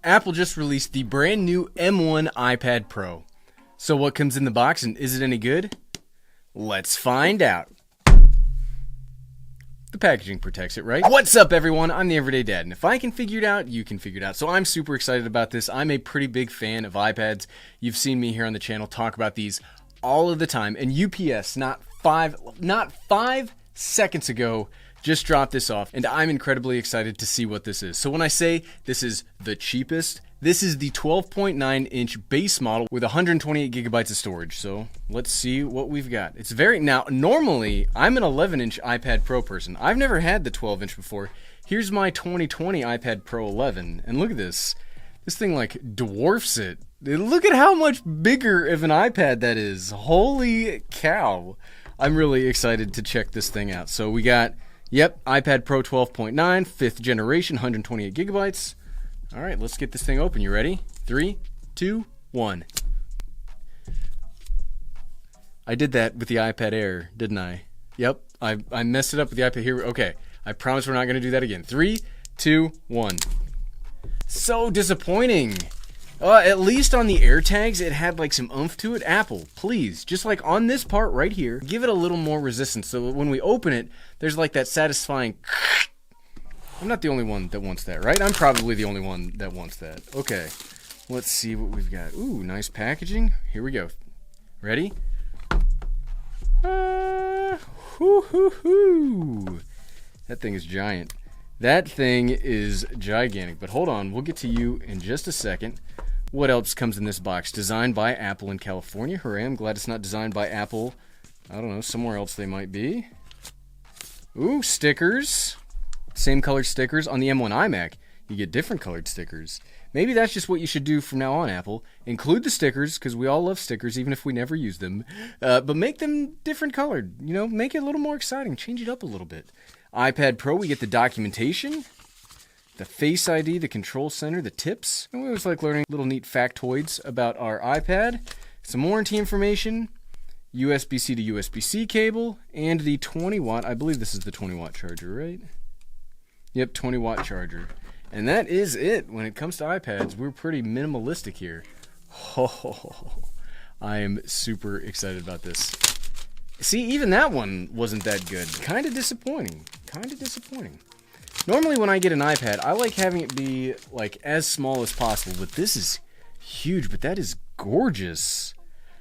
Apple just released the brand new M1 iPad Pro. So what comes in the box, and is it any good? Let's find out. The packaging protects it, right? What's up, everyone? I'm the Everyday Dad, and if I can figure it out, you can figure it out. So I'm super excited about this. I'm a pretty big fan of iPads. You've seen me here on the channel talk about these all of the time. And UPS, not five seconds ago, just dropped this off, and I'm incredibly excited to see what this is. So when I say this is the cheapest, this is the 12.9-inch base model with 128 gigabytes of storage. So let's see what we've got. It's now, normally, I'm an 11-inch iPad Pro person. I've never had the 12-inch before. Here's my 2020 iPad Pro 11, and look at this. This thing, like, dwarfs it. Look at how much bigger of an iPad that is. Holy cow. I'm really excited to check this thing out. So we got, yep, iPad Pro 12.9, 5th generation, 128 gigabytes. All right, let's get this thing open. You ready? 3, 2, 1. I did that with the iPad Air, didn't I? Yep, I messed it up with the iPad here. Okay, I promise we're not going to do that again. 3, 2, 1. So disappointing. At least on the AirTags, it had like some oomph to it. Apple, please, just like on this part right here, give it a little more resistance so that when we open it, there's like that satisfying... I'm not the only one that wants that, right? I'm probably the only one that wants that. Okay, let's see what we've got. Ooh, nice packaging. Here we go. Ready? That thing is giant. That thing is gigantic. But hold on, we'll get to you in just a second. What else comes in this box? Designed by Apple in California. Hooray, I'm glad it's not designed by Apple. I don't know, somewhere else they might be. Ooh, stickers. Same colored stickers. On the M1 iMac, you get different colored stickers. Maybe that's just what you should do from now on, Apple. Include the stickers, because we all love stickers, even if we never use them. But make them different colored. You know, make it a little more exciting. Change it up a little bit. iPad Pro, we get the documentation, the Face ID, the control center, the tips. And we always like learning little neat factoids about our iPad. Some warranty information, USB-C to USB-C cable, and the 20-watt, I believe this is the 20-watt charger, right? Yep, 20-watt charger. And that is it. When it comes to iPads, we're pretty minimalistic here. Oh, I am super excited about this. See, even that one wasn't that good. Kind of disappointing. Normally when I get an iPad, I like having it be like as small as possible, but this is huge, but that is gorgeous.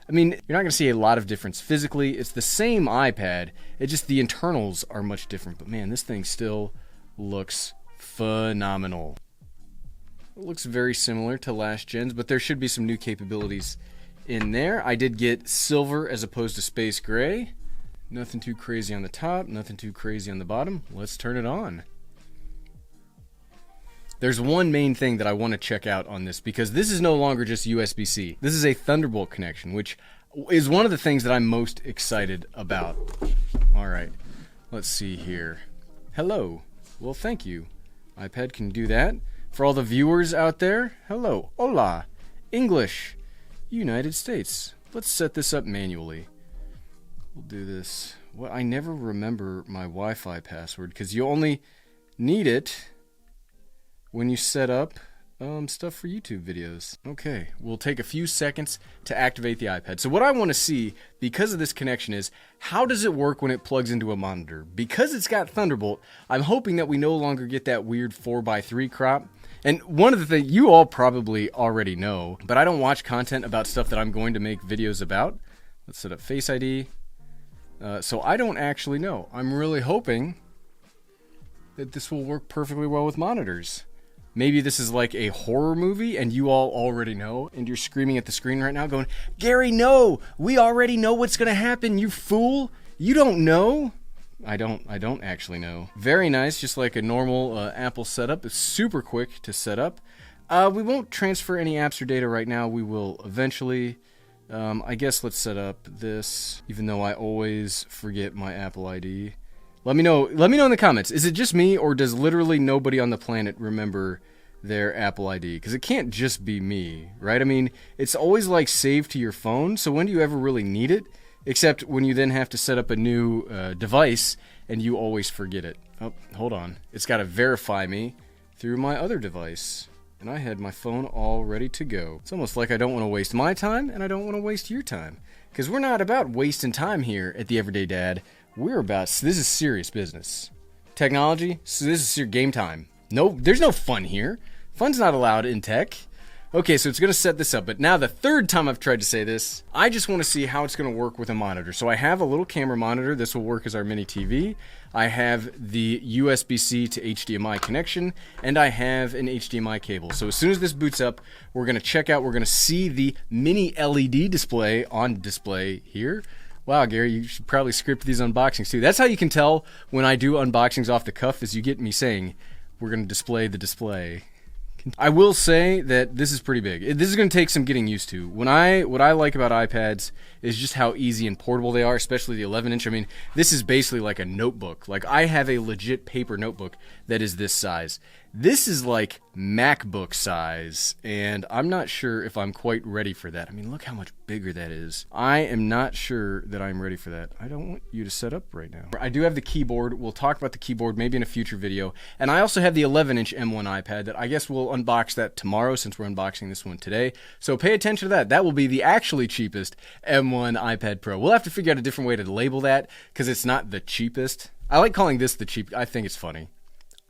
I mean, you're not going to see a lot of difference physically. It's the same iPad. It just, the internals are much different. But man, this thing still looks phenomenal. It looks very similar to last gens, but there should be some new capabilities in there. I did get silver as opposed to space gray. Nothing too crazy on the top, nothing too crazy on the bottom. Let's turn it on. There's one main thing that I want to check out on this, because this is no longer just USB-C. This is a Thunderbolt connection, which is one of the things that I'm most excited about. All right, let's see here. Hello. Well, thank you. iPad can do that. For all the viewers out there, hello, hola, English, United States. Let's set this up manually. We'll do this. Well, I never remember my Wi-Fi password, because you only need it when you set up stuff for YouTube videos. Okay, we'll take a few seconds to activate the iPad. So what I want to see, because of this connection, is how does it work when it plugs into a monitor? Because it's got Thunderbolt, I'm hoping that we no longer get that weird 4:3 crop. And one of the things you all probably already know, but I don't watch content about stuff that I'm going to make videos about. Let's set up Face ID. So I don't actually know. I'm really hoping that this will work perfectly well with monitors. Maybe this is like a horror movie and you all already know, and you're screaming at the screen right now going, Gary, no! We already know what's gonna happen, you fool! You don't know! I don't actually know. Very nice, just like a normal Apple setup. It's super quick to set up. We won't transfer any apps or data right now. We will eventually. I guess let's set up this, even though I always forget my Apple ID. Let me know in the comments. Is it just me, or does literally nobody on the planet remember their Apple ID? Because it can't just be me, right? I mean, it's always like saved to your phone, so when do you ever really need it? Except when you then have to set up a new device, and you always forget it. Oh, hold on. It's got to verify me through my other device. and I had my phone all ready to go. It's almost like I don't want to waste my time, and I don't want to waste your time. Because we're not about wasting time here at the Everyday Dad. We're about, this is serious business. Technology, so this is your game time. No, there's no fun here. Fun's not allowed in tech. Okay, so it's going to set this up, but now the third time I've tried to say this, I just want to see how it's going to work with a monitor. So I have a little camera monitor. This will work as our mini TV. I have the USB-C to HDMI connection, and I have an HDMI cable. So as soon as this boots up, we're going to check out, we're going to see the mini LED display on display here. Wow, Gary, you should probably script these unboxings too. That's how you can tell when I do unboxings off the cuff, is you get me saying, we're going to display the display. I will say that this is pretty big. This is going to take some getting used to. What I like about iPads is just how easy and portable they are, especially the 11-inch. I mean, this is basically like a notebook. Like, I have a legit paper notebook that is this size. This is like Macbook size, and I'm not sure if I'm quite ready for that. I mean, look how much bigger that is. I am not sure that I'm ready for that. I don't want you to set up right now. I do have the keyboard. We'll talk about the keyboard maybe in a future video. And I also have the 11-inch M1 iPad that I guess we'll unbox that tomorrow since we're unboxing this one today. So pay attention to that. That will be the actually cheapest M1 iPad Pro. We'll have to figure out a different way to label that because it's not the cheapest. I like calling this the cheap. I think it's funny.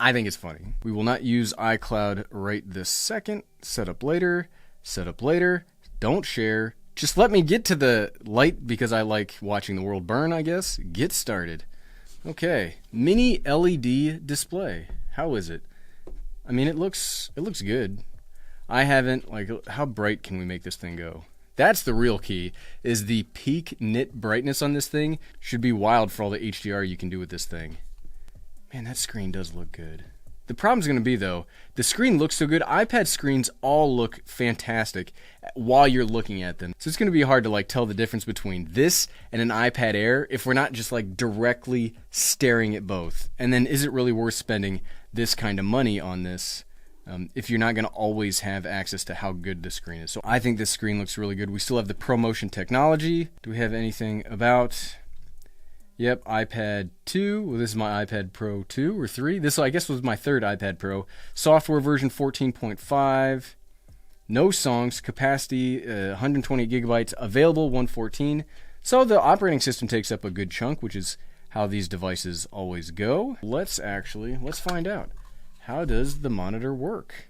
I think it's funny. We will not use iCloud right this second. Set up later. Set up later. Don't share. Just let me get to the light because I like watching the world burn, I guess. Get started. Okay. Mini LED display. How is it? I mean, it looks good. I haven't, like, how bright can we make this thing go? That's the real key, is the peak nit brightness on this thing should be wild for all the HDR you can do with this thing. Man, that screen does look good. The problem's going to be, though, the screen looks so good. iPad screens all look fantastic while you're looking at them. So it's going to be hard to, like, tell the difference between this and an iPad Air if we're not just, like, directly staring at both. And then is it really worth spending this kind of money on this if you're not going to always have access to how good the screen is? So I think this screen looks really good. We still have the ProMotion technology. Do we have anything about... Yep, iPad 2. Well, this is my iPad Pro 2 or 3. This, I guess, was my third iPad Pro. Software version 14.5. No songs. Capacity 120 gigabytes. Available 114. So the operating system takes up a good chunk, which is how these devices always go. Let's find out. How does the monitor work?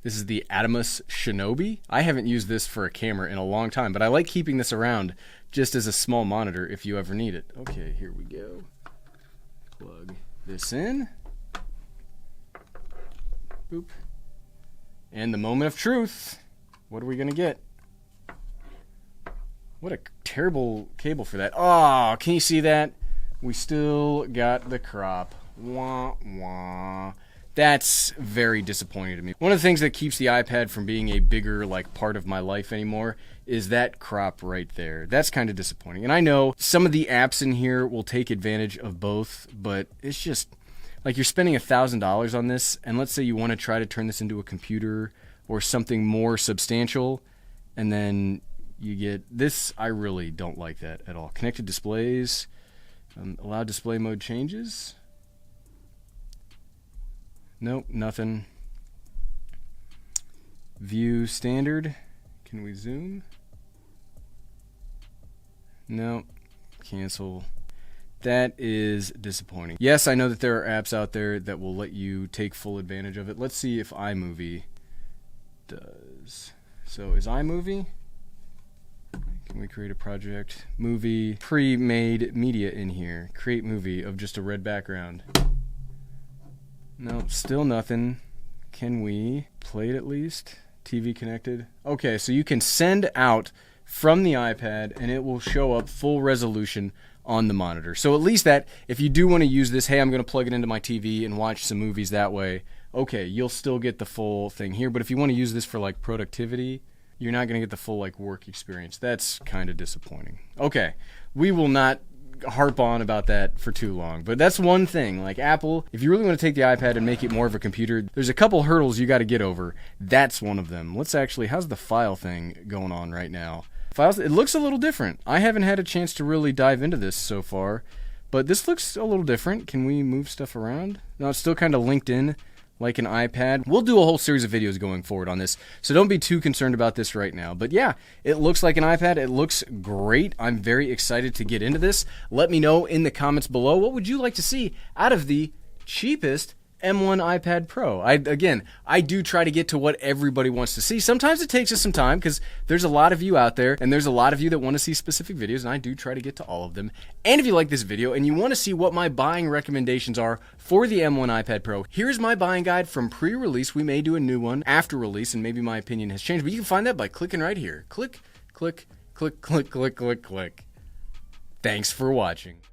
This is the Atomos Shinobi. I haven't used this for a camera in a long time, but I like keeping this around just as a small monitor if you ever need it. Okay, here we go. Plug this in. Boop. And the moment of truth. What are we going to get? What a terrible cable for that. Oh, can you see that? We still got the crop. Wah, wah. That's very disappointing to me. One of the things that keeps the iPad from being a bigger, like, part of my life anymore is that crop right there. That's kind of disappointing. And I know some of the apps in here will take advantage of both, but it's just, like, you're spending $1,000 on this, and let's say you want to try to turn this into a computer or something more substantial, and then you get this. I really don't like that at all. Connected displays, allow display mode changes. Nope, nothing. View standard. Can we zoom? No. Cancel. That is disappointing. Yes, I know that there are apps out there that will let you take full advantage of it. Let's see if Imovie does. So is Imovie? Can we create a project? Movie, pre-made media in here. Create movie of just a red background. No, still nothing. Can we play it at least? TV connected. Okay, so you can send out from the iPad and it will show up full resolution on the monitor. So at least that, if you do want to use this, hey, I'm going to plug it into my TV and watch some movies that way, okay, you'll still get the full thing here. But if you want to use this for, like, productivity, you're not going to get the full, like, work experience. That's kind of disappointing. Okay, we will not harp on about that for too long, but that's one thing. Like, Apple, if you really want to take the iPad and make it more of a computer, there's a couple hurdles you got to get over. That's one of them. Let's actually, how's the file thing going on right now? Files, it looks a little different. I haven't had a chance to really dive into this so far, but this looks a little different. Can we move stuff around? No, it's still kind of linked in like an iPad. We'll do a whole series of videos going forward on this, so don't be too concerned about this right now. But yeah, it looks like an iPad. It looks great. I'm very excited to get into this. Let me know in the comments below, what would you like to see out of the cheapest M1 iPad Pro? I do try to get to what everybody wants to see. Sometimes it takes us some time because there's a lot of you out there and there's a lot of you that want to see specific videos, and I do try to get to all of them. And if you like this video and you want to see what my buying recommendations are for the M1 iPad Pro, here's my buying guide from pre-release. We may do a new one after release and maybe my opinion has changed, but you can find that by clicking right here. Click, click, click, click, click, click, click. Thanks for watching.